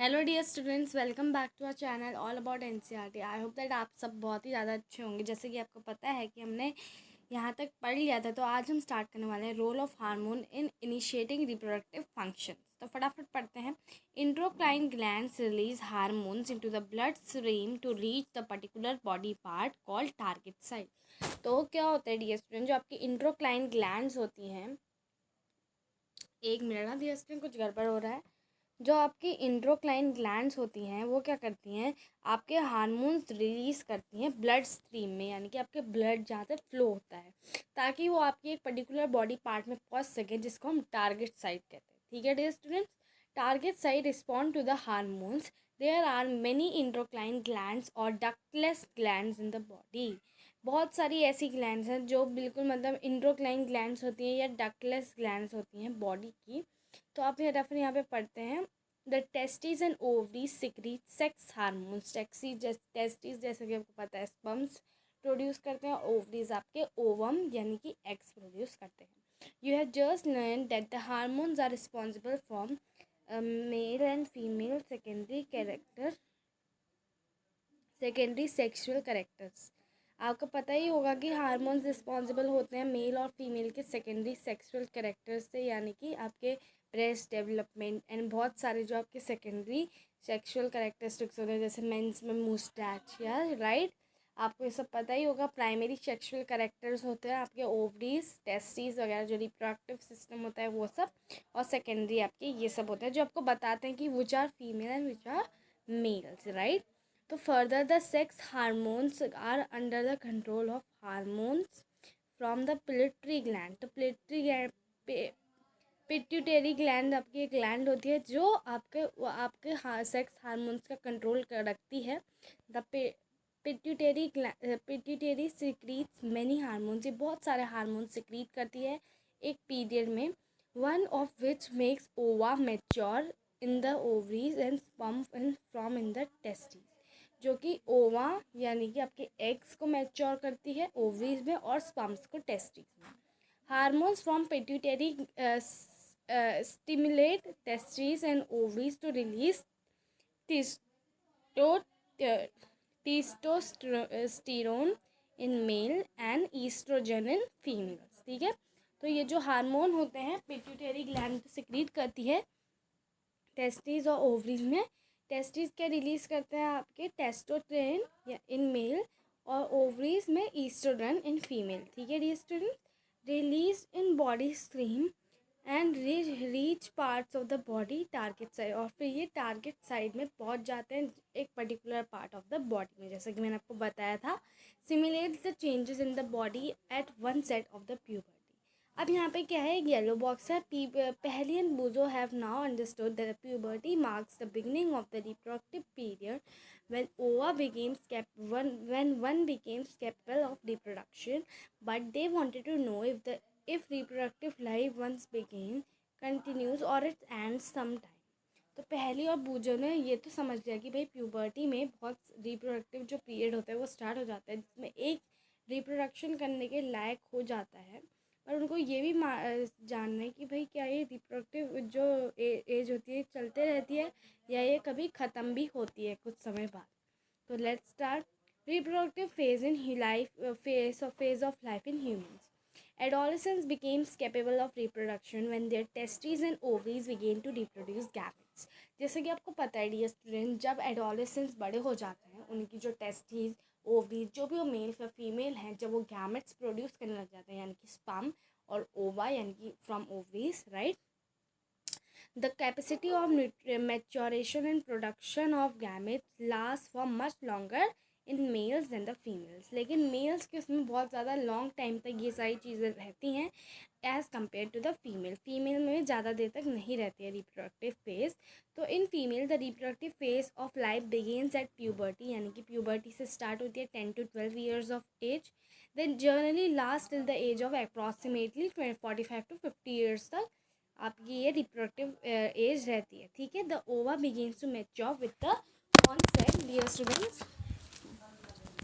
Hello dear students, welcome back to our channel all about NCERT. I hope that आप सब बहुत ही ज़्यादा अच्छे होंगे। जैसे कि आपको पता है कि हमने यहाँ तक पढ़ लिया था, तो आज हम स्टार्ट करने वाले हैं role of hormone in initiating reproductive function. तो फटाफट पढ़ते हैं। Endocrine glands release hormones into the blood stream to reach the particular body part called target site. तो क्या होता है डियर स्टूडेंट, जो आपकी इंट्रोक्राइन ग्लैंड्स होती हैं, एक मिनट ना डियर स्टूडेंट, कुछ गड़बड़ हो रहा है। जो आपकी इंट्रोक्राइन ग्लैंड्स होती हैं वो क्या करती हैं, आपके हार्मोन्स रिलीज़ करती हैं ब्लड स्ट्रीम में, यानी कि आपके ब्लड जहाँ से फ्लो होता है, ताकि वो आपकी एक पर्टिकुलर बॉडी पार्ट में पहुँच सके, जिसको हम टारगेट साइट कहते हैं। ठीक है dear students, target site respond to the hormones. There are many endocrine glands और ductless glands in the body. बहुत सारी ऐसी ग्लैंड्स हैं जो बिल्कुल मतलब इंट्रोक्राइन ग्लैंड्स होती हैं या डक्टलेस ग्लैंड्स होती हैं बॉडी की। तो आप ये रेफर यहाँ पे पढ़ते हैं। The testis and ovaries secrete sex hormones. Testis जैसे कि आपको पता है स्पर्म्स प्रोड्यूस करते हैं, ओवरीज आपके ओवम यानी कि एग्स प्रोड्यूस करते हैं। You have just learn that the hormones are responsible from male and female secondary sexual characters. आपको पता ही होगा कि हार्मोन्स रिस्पॉन्सिबल होते हैं मेल और फीमेल के सेकेंडरी सेक्सुअल कैरेक्टर्स से, यानी कि आपके ब्रेस्ट डेवलपमेंट एंड बहुत सारे जो आपके सेकेंडरी सेक्सुअल कैरेक्टरिस्टिक्स होते हैं, जैसे मेंस में मुस्टैच या राइट। आपको ये सब पता ही होगा। प्राइमरी सेक्सुअल कैरेक्टर्स होते हैं आपके ओवरीज, टेस्टिस वगैरह, जो रिप्रोडक्टिव सिस्टम होता है वो सब, और सेकेंडरी आपके ये सब होते हैं जो आपको बताते हैं कि which are female and which are males, right. तो further the sex hormones are under the control of hormones from the pituitary gland. तो पिट्यूटरी ग्लैंड आपकी एक ग्लैंड होती है जो आपके सेक्स हार्मोन्स का कंट्रोल कर रखती है। The pituitary secretes many hormones. ये बहुत सारे हार्मोन सिक्रीट करती है एक पीरियड में, वन ऑफ विच मेक्स ओवा mature in the ovaries and sperm from in the testis. जो कि ओवा यानी कि आपके एग्स को मैच्योर करती है ओवरीज में, और स्पर्म्स को टेस्टिस में। Hormones from pituitary stimulate testes and ovaries to release testo- uh, testosterone in male and estrogen in females। ठीक है, तो ये जो हार्मोन होते हैं पिट्यूटरी ग्लैंड सिक्रीट करती है टेस्टिस और ओवरीज में। टेस्टिस क्या रिलीज करते हैं, आपके टेस्टोस्टेरोन या इन मेल, और ओवरीज में ईस्ट्रोजन इन फीमेल। ठीक है dear student, release in body stream and reach parts of the body target side. और फिर ये टारगेट साइड में पहुंच जाते हैं एक particular part of the body में, जैसा कि मैंने आपको बताया था। Stimulates the changes in the body at onset of the puberty. अब यहाँ पे क्या है, येलो बॉक्स है। पहली एंड बुजो have now understood that puberty marks the beginning of the reproductive period when ova becomes when one becomes capable of reproduction, but they wanted to know if reproductive life once began continues or it ends sometime। तो पहली और बूजो ने ये तो समझ लिया कि भाई प्यूबर्टी में बहुत रिप्रोडक्टिव जो पीरियड होता है वो स्टार्ट हो जाता है, जिसमें एक रिप्रोडक्शन करने के लायक हो जाता है। पर उनको ये भी जानना है कि भाई क्या ये रिप्रोडक्टिव जो एज होती है चलते रहती है या ये कभी ख़त्म भी होती है कुछ समय बाद। तो let's start. Reproductive phase in life, phase of life in humans. Adolescents became capable of reproduction when their testes and ovaries began to reproduce gametes। जैसे कि आपको पता है डियर स्टूडेंट, जब एडोलेसेंस बड़े हो जाते हैं, उनकी जो टेस्टीज ओवरीज जो भी वो मेल या फीमेल हैं, जब वो गैमेट्स प्रोड्यूस करने लग जाते हैं, यानी कि स्पर्म और ओवा यानी कि from ovaries, right. The capacity of maturation and production of gametes lasts for much longer in males than the females। लेकिन मेल्स के उसमें बहुत ज़्यादा लॉन्ग टाइम तक ये सारी चीज़ें रहती हैं as compare to the female. Female में ज़्यादा देर तक नहीं रहती है रिप्रोडक्टिव फेज। तो in female the reproductive phase of life begins at puberty, यानी कि प्यूबर्टी से स्टार्ट होती है 10 to 12 years of age. Then generally last till the age of approximately 45 to 50 years तक आपकी ये रिप्रोडक्टिव एज रहती है। ठीक है, the ova begins to mature with the onset dear students.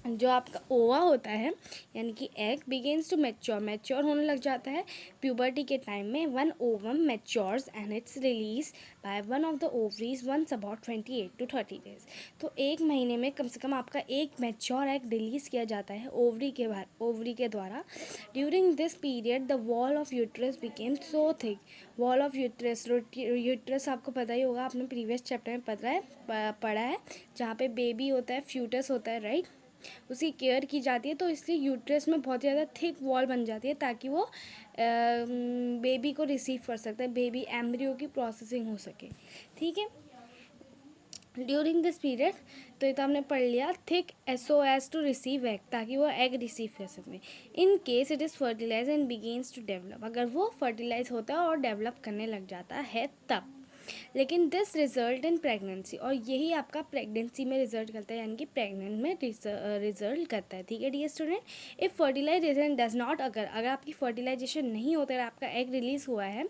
जो आपका ओवा होता है यानी कि एग बिगेन्स टू मैच्योर होने लग जाता है प्यूबर्टी के टाइम में। One ovum matures and its release by one of the ovaries once about 28 to 30 days. तो एक महीने में कम से कम आपका एक मैच्योर एग रिलीज़ किया जाता है ओवरी के द्वारा। During this period the wall of uterus became so thick. Wall of uterus आपको पता ही होगा, आपने प्रीवियस चैप्टर में पढ़ा है जहाँ पे बेबी होता है, फ्यूटस होता है, राइट। उसकी केयर की जाती है, तो इसलिए यूट्रस में बहुत ज़्यादा थिक वॉल बन जाती है ताकि वो बेबी को रिसीव कर सकता है, बेबी एम्ब्रियो की प्रोसेसिंग हो सके, ठीक है। ड्यूरिंग दिस पीरियड, तो ये तो हमने पढ़ लिया, thick so as to receive egg, ताकि वो एग रिसीव कर सकें। In case it is fertilize and begins to develop, अगर वो फर्टिलाइज होता है और डेवलप करने लग जाता है तब। लेकिन दिस रिजल्ट इन प्रेगनेंसी, और यही आपका प्रेगनेंसी में रिजल्ट करता है, यानी कि प्रेग्नेंट में रिजल्ट करता है, ठीक है dear student. If fertilization does not, अगर आपकी फर्टिलाइजेशन नहीं होता है, आपका एग रिलीज हुआ है,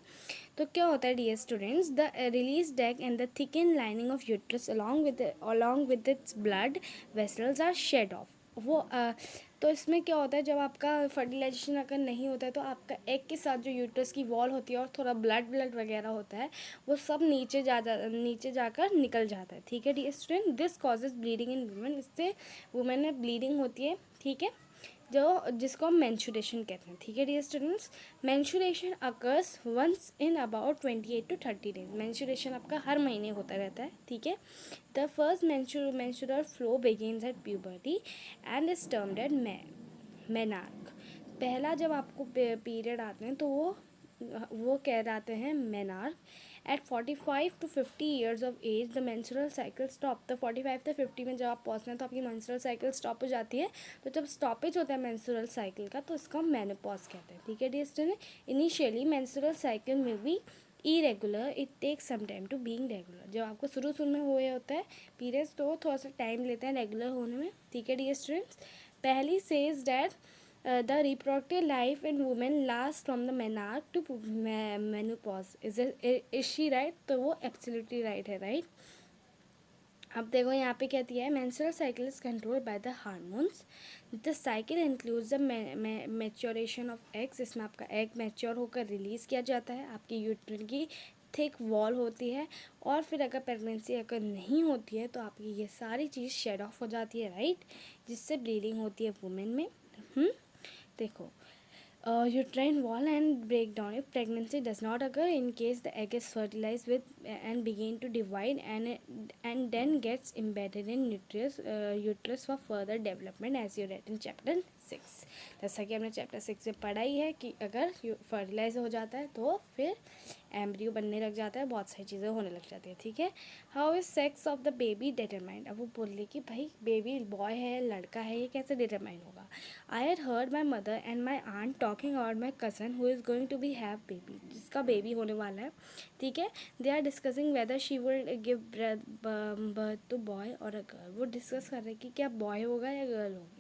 तो क्या होता है dear students, the release egg and the thicken lining of uterus along with its blood vessels are shed off. वो तो इसमें क्या होता है, जब आपका फर्टिलाइजेशन अगर नहीं होता है तो आपका एग के साथ जो यूट्रस की वॉल होती है और थोड़ा ब्लड वगैरह होता है, वो सब नीचे जाकर निकल जाता है, ठीक है dear student. This causes bleeding in women, इससे वुमेन में ब्लीडिंग होती है, ठीक है, जिसको हम मेंस्ट्रुएशन कहते हैं, ठीक है dear students. Menstruation occurs once in about 28 to 30 days. Menstruation आपका हर महीने होता रहता है, ठीक है। The first menstrual flow begins at puberty and is termed at menarche. पहला जब आपको पीरियड आते हैं तो वो कहलाते हैं menarche. At 45 to 50 years of age the menstrual cycle stop. तो 45 से 50 में जब आप पहुँचते हैं तो आपकी मेंस्ट्रुअल साइकिल स्टॉप हो जाती है। तो जब स्टॉपेज होता है मेंस्ट्रुअल साइकिल का, तो इसको हम मेनोपॉज कहते हैं, ठीक है dear student. Initially menstrual cycle में भी irregular, it takes some time to being regular. जब आपको शुरू में हुए होता है पीरियड्स, तो थोड़ा सा टाइम लेते हैं रेगुलर होने में, ठीक है dear students. Paheli says that the reproductive life in women last from the menarche to menopause. Is she right? तो वो एब्सोल्युटली राइट है, राइट। अब देखो यहाँ पे क्या दिया है, menstrual cycle is controlled by the hormones. The cycle includes the maturation of eggs. इसमें आपका एग मैच्योर होकर रिलीज़ किया जाता है, आपकी यूट्रस की थिक वॉल होती है, और फिर अगर प्रेगनेंसी अगर नहीं होती है तो आपकी ये सारी चीज़ शेड ऑफ हो जाती है, राइट, जिससे ब्लीडिंग होती है वुमेन में। देखो, uterine wall and breakdown. If pregnancy does not occur, in case the egg is fertilized with and begin to divide and then gets embedded in uterus for further development, as you read in chapter 6। जैसा कि हमने chapter 6 में पढ़ा ही है कि अगर fertilise हो जाता है तो फिर एम्ब्रियो बनने लग जाता है, बहुत सारी चीज़ें होने लग जाती है, ठीक है। How is sex of the baby determined. अब वो बोल रही कि भाई बेबी बॉय है लड़का है, ये कैसे डिटरमाइन होगा। I had heard my mother and my aunt talking about my cousin who is going to be have baby, जिसका बेबी होने वाला है, ठीक है। They are discussing whether she will give birth to boy और a girl. वो discuss कर रहे कि क्या बॉय होगा या गर्ल होगी।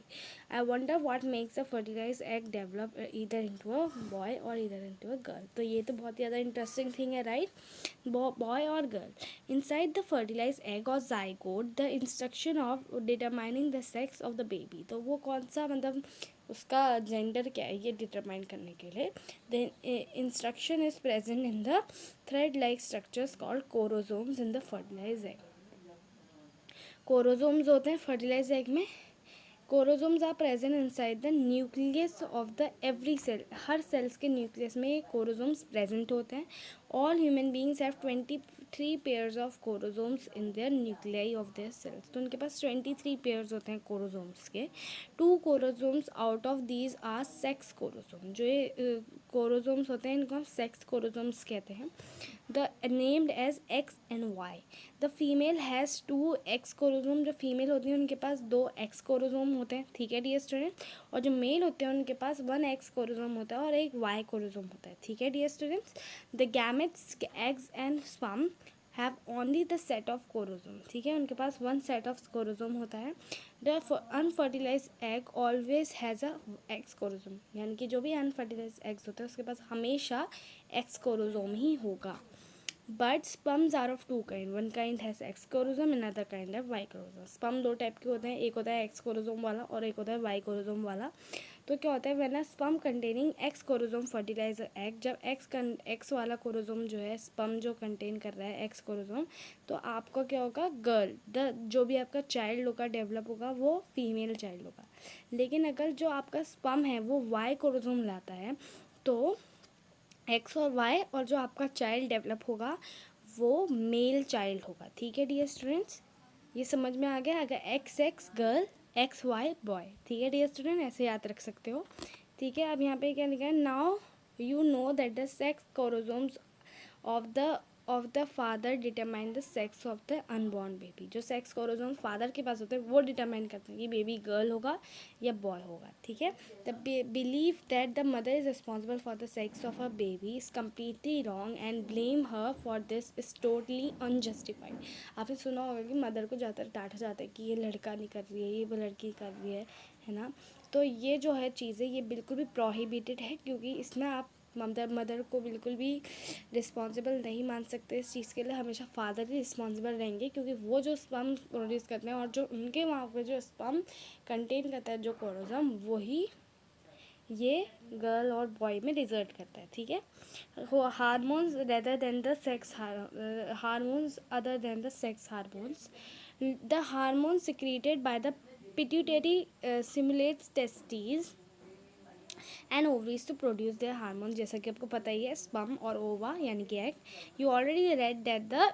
I wonder what makes a fertilize egg develop either into a boy or either into a girl. तो ये तो बहुत ज़्यादा इंटरेस्टिंग थिंग है, राइट। बॉय और girl inside the fertilize egg और zygote the instruction of determining the sex of the baby. तो वो कौन सा मतलब उसका जेंडर क्या है ये डिटरमाइन करने के लिए, the instruction is present in the thread like structures called chromosomes in the fertilize egg. Chromosomes होते हैं फर्टिलाइज एग में। Chromosomes are present inside the nucleus of the every cell. हर सेल्स के न्यूक्लियस में chromosomes present होते हैं। All human beings have 23 pairs of chromosomes in their nuclei of their cells. तो उनके पास 23 पेयर्स होते हैं कोरोजोम्स के। 2 chromosomes out of these are sex chromosome. जो ये कोरोजोम्स होते हैं इनको हम सेक्स कोरोजोम्स कहते हैं। The named as X and Y. The female has 2 X chromosome. जो फीमेल होती हैं उनके पास 2 एक्स कोरोजोम होते हैं, ठीक है डियर स्टूडेंट। और जो मेल होते हैं उनके पास 1 एक्स कोरोजोम होता है और 1 वाई कोरोजोम होता है, ठीक है dear students. The gametes, eggs and sperm have only the set of chromosome, ठीक है, उनके पास 1 सेट ऑफ कोरोजोम होता है। The unfertilize egg always has a X chromosome, यानी कि जो भी अनफर्टिलाइज एग्स होते हैं उसके पास हमेशा एक्स कोरोजोम ही होगा, but sperms are of two kind, one kind has X chromosome, another kind है वाई क्रोमोसोम। स्पर्म दो टाइप के होते हैं, एक होता है एक्स क्रोमोसोम वाला और एक होता है वाई क्रोमोसोम वाला। तो क्या होता है, when a sperm containing x chromosome fertilize egg, जब एक्स वाला क्रोमोसोम जो है, स्पर्म जो कंटेन कर रहा है एक्स क्रोमोसोम, तो आपका क्या होगा, गर्ल, द जो भी आपका चाइल्ड होगा, डेवलप होगा, वो फीमेल चाइल्ड होगा। लेकिन अगर जो आपका स्पर्म है वो वाई क्रोमोसोम लाता है, तो एक्स और वाई, और जो आपका चाइल्ड डेवलप होगा वो मेल चाइल्ड होगा। ठीक है डियर स्टूडेंट्स, ये समझ में आ गया। अगर X X girl, X Y boy. ठीक है डियर स्टूडेंट, ऐसे याद रख सकते हो। ठीक है, अब यहाँ पे क्या लिखा है, now you know that the sex chromosomes of the father determine the sex of the unborn baby. जो सेक्स क्रोमोसोम फादर के पास होते हैं वो डिटरमाइन करते हैं कि बेबी गर्ल होगा या बॉय होगा। ठीक है, the believe that the mother is responsible for the sex of a baby is completely wrong and blame her for this is totally unjustified. आपने सुना होगा कि मदर को ज़्यादातर डांटा जाता है कि ये लड़का नहीं कर रही है, ये वो लड़की कर रही है ना। तो ये जो है चीज़ें, ये बिल्कुल भी प्रोहिबिटेड है, क्योंकि इसमें आप मदर को बिल्कुल भी रिस्पॉन्सिबल नहीं मान सकते इस चीज़ के लिए। हमेशा फादर ही रिस्पॉन्सिबल रहेंगे, क्योंकि वो जो स्पर्म प्रोड्यूस करते हैं और जो उनके वहाँ पे जो स्पर्म कंटेन करता है जो क्रोमोसोम, वही ये गर्ल और बॉय में रिजल्ट करता है। ठीक है, hormones rather than the sex hormones other than the sex hormones, the hormone secreted by the pituitary stimulates testis and ovaries to produce their hormone. जैसा कि आपको पता ही है, स्पर्म और ओवा यानी कि egg. You already read that the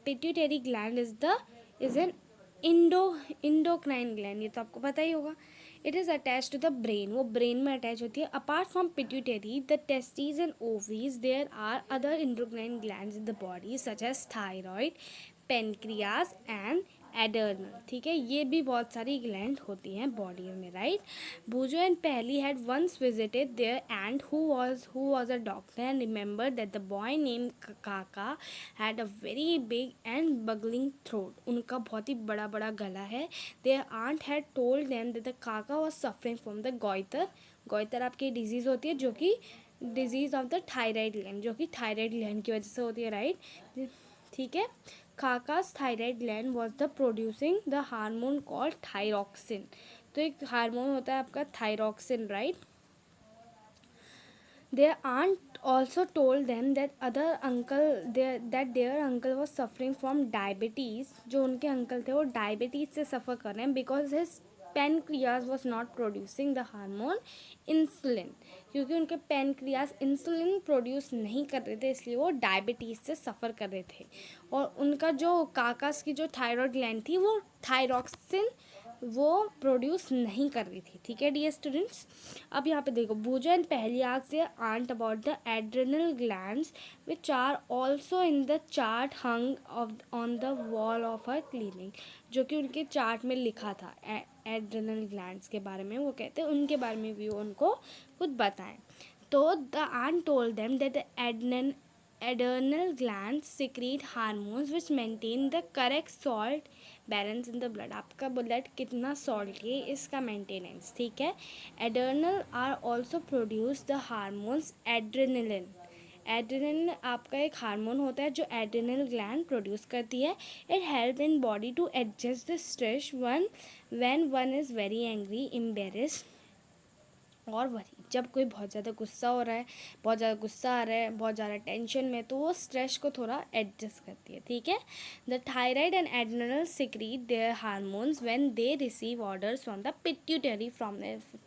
pituitary gland is an endocrine gland, ये तो आपको पता ही होगा। It is attach to the brain, वो ब्रेन में अटैच होती है। Apart from pituitary the testis and ovaries, there are other endocrine glands in the body such as thyroid, pancreas and adrenal. ठीक है, ये भी बहुत सारी ग्लैंड होती हैं बॉडी में, right. Bujo and Paheli had once visited their aunt who was a doctor and remembered that the boy named Kaka had a very big and buggling throat. उनका बहुत ही बड़ा बड़ा गला है। Their aunt had told them that the Kaka was suffering from the goiter. goiter आपकी disease होती है, जो कि disease of the thyroid gland, जो कि थायराइड ग्लैंड की वजह से होती है, राइट। ठीक है, काका's thyroid gland was the producing the hormone called thyroxine. तो एक हार्मोन होता है आपका thyroxine, right. Their aunt also told them that their uncle was suffering from diabetes. जो उनके अंकल थे वो डायबिटीज़ से सफ़र कर रहे हैं, because his pancreas was not producing the hormone insulin, क्योंकि उनके पेनक्रियाज इंसुलिन प्रोड्यूस नहीं कर रहे थे, इसलिए वो डायबिटीज़ से सफ़र कर रहे थे। और उनका जो काकास की जो थायरॉयड ग्लैंड थी वो थायरॉक्सिन वो प्रोड्यूस नहीं कर रही थी। ठीक है डियर स्टूडेंट्स, अब यहाँ पे देखो, भूजा एंड पहली आग से aunt about the adrenal glands which are also in the chart hung on the wall of a clinic, जो कि उनके चार्ट में लिखा था एड्रेनल ग्लैंड्स के बारे में। वो कहते हैं उनके बारे में भी उनको खुद बताएं। तो the aunt told them that the adrenal glands secrete hormones which maintain the correct salt balance in the blood. आपका ब्लड कितना सॉल्ट है इसका मेंटेनेंस। ठीक है, adrenal are also produce the hormones adrenaline. Adrenaline आपका एक हार्मोन होता है जो एड्रेनल ग्लैंड प्रोड्यूस करती है। It help in body to adjust the stress when one is very angry, embarrassed और वरी। जब कोई बहुत ज़्यादा गुस्सा हो रहा है, बहुत ज़्यादा गुस्सा आ रहा है, बहुत ज़्यादा टेंशन में, तो वो स्ट्रेस को थोड़ा एडजस्ट करती है। ठीक है, the thyroid and adrenal secrete their hormones when they receive orders from the pituitary from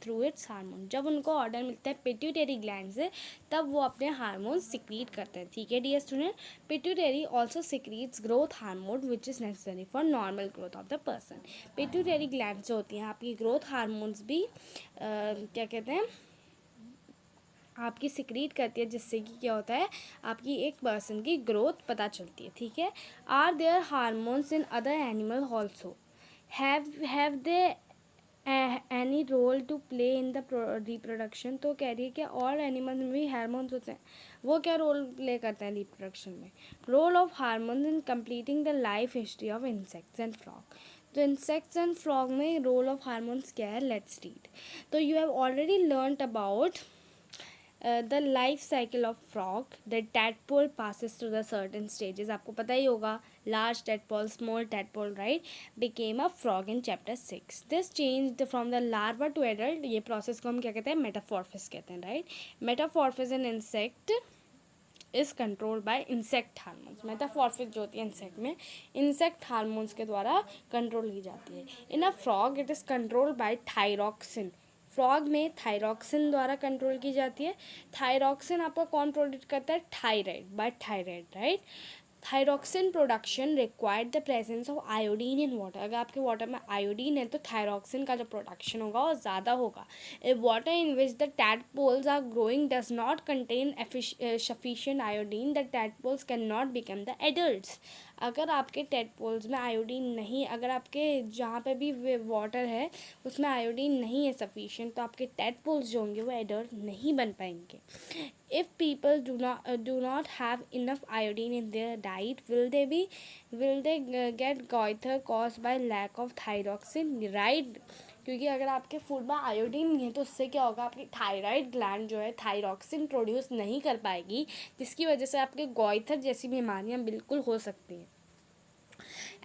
through its hormone. जब उनको ऑर्डर मिलता है पिट्यूटरी ग्लैंड से, तब वो अपने हार्मोन्स सिक्रीट करते हैं। ठीक है dear student, pituitary also secretes growth hormone which is necessary for normal growth of the person. Pituitary gland जो होती हैं आपकी ग्रोथ हार्मोन्स भी क्या कहते हैं, आपकी सिक्रीट करती है, जिससे कि क्या होता है, आपकी एक पर्सन की ग्रोथ पता चलती है। ठीक है, are there hormones in other animal also, have they any role to play in the reproduction. तो कह रही है कि और एनिमल्स में भी हार्मोन्स होते हैं, वो क्या रोल प्ले करते हैं रिप्रोडक्शन में। Role of hormones in completing the life history of insects and frog. तो इंसेक्ट्स एंड फ्रॉग में रोल ऑफ हार्मोन्स क्या है, लेट्स रीड। तो you have already learned about the life cycle of frog, the tadpole passes through the certain stages. आपको पता ही होगा, large tadpole, small tadpole, right, became a frog in chapter 6. This change from the larva to adult. ये process को हम क्या कहते हैं, मेटामॉर्फोसिस कहते हैं, right. Metamorphosis in insect is control by insect hormones. Metamorphosis जो होती है इंसेक्ट में, इंसेक्ट हार्मोन्स के द्वारा कंट्रोल की जाती है. In a frog it is control by thyroxine. Frog में थायरॉक्सिन द्वारा कंट्रोल की जाती है. थायरॉक्सिन आपका कौन प्रोड्यूस करता है, thyroid, by thyroid, right. Thyroxine production required the presence of iodine in water. अगर आपके वाटर में आयोडीन है तो थायरॉक्सिन का जो प्रोडक्शन होगा वो ज़्यादा होगा. A water in which the tadpoles are growing does not contain sufficient iodine, the tadpoles can not become the adults. अगर आपके टैडपोल्स में आयोडीन नहीं, अगर आपके जहाँ पे भी वाटर है उसमें आयोडीन नहीं है सफिशिएंट, तो आपके टैडपोल्स जो होंगे वो एडल्ट नहीं बन पाएंगे. If people do not have enough iodine in their diet, will they get goiter caused by lack of thyroxine, right? क्योंकि अगर आपके फूड में आयोडीन नहीं है तो उससे क्या होगा, आपकी थायराइड ग्लैंड जो है थायरॉक्सिन प्रोड्यूस नहीं कर पाएगी, जिसकी वजह से आपके गॉइटर जैसी बीमारियां बिल्कुल हो सकती हैं.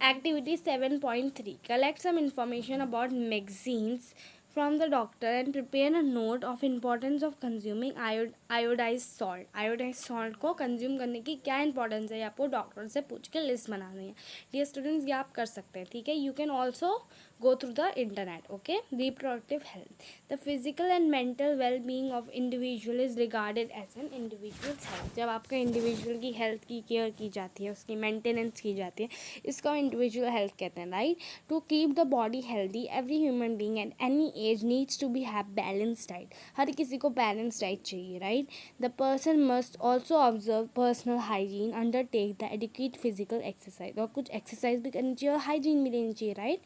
Activity 7.3. Collect some information about magazines from the doctor and prepare a note of importance of consuming iodized salt. Iodized salt को कंज्यूम करने की क्या इंपॉर्टेंस है, आपको डॉक्टर से पूछ के लिस्ट बनानी है. ये स्टूडेंट्स ये आप कर सकते हैं, ठीक है. You can also go through the internet. Okay, reproductive health. The physical and mental well-being of individual is regarded as an individual's health. जब आपका इंडिविजुअल की हेल्थ की केयर की जाती है, उसकी मेंटेनेंस की जाती है, इसको इंडिविजुअल हेल्थ कहते हैं, right. To keep the body healthy, every human being at any age needs to be have balance diet. हर किसी को बैलेंस डाइट चाहिए, right. The person must also observe personal hygiene, undertake the adequate physical exercise. और कुछ exercise भी करनी चाहिए और हाइजीन भी लेनी चाहिए, राइट.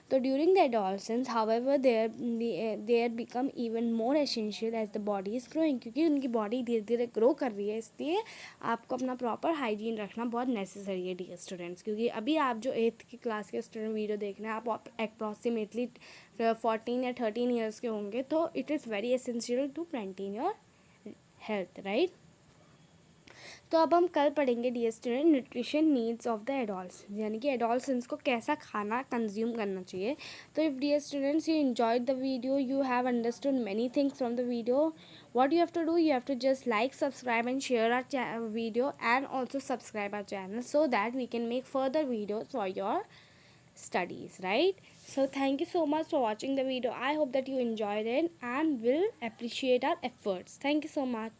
तो during the adolescence, however, they become even more essential as the body is growing. क्योंकि उनकी बॉडी धीरे धीरे ग्रो कर रही है, इसलिए आपको अपना प्रॉपर हाइजीन रखना बहुत नेसेसरी है, डियर स्टूडेंट्स. क्योंकि अभी आप जो 8th की क्लास के स्टूडेंट वीडियो देख रहे हैं, आप अप्रॉक्सीमेटली 14 या 13 ईयर्स के होंगे, तो it is very essential to maintain your health, right. तो अब हम कल पढ़ेंगे, dear student, nutrition needs of the adolescence, यानी कि एडोल्सेंस को कैसा खाना कंज्यूम करना चाहिए. तो if dear students you enjoyed the video, you have understood many things from the video, what you have to do, you have to just like, subscribe and share our video, and also subscribe our channel so that we can make further videos for your studies, right. So thank you so much for watching the video. I hope that you enjoyed it and will appreciate our efforts. Thank you so much.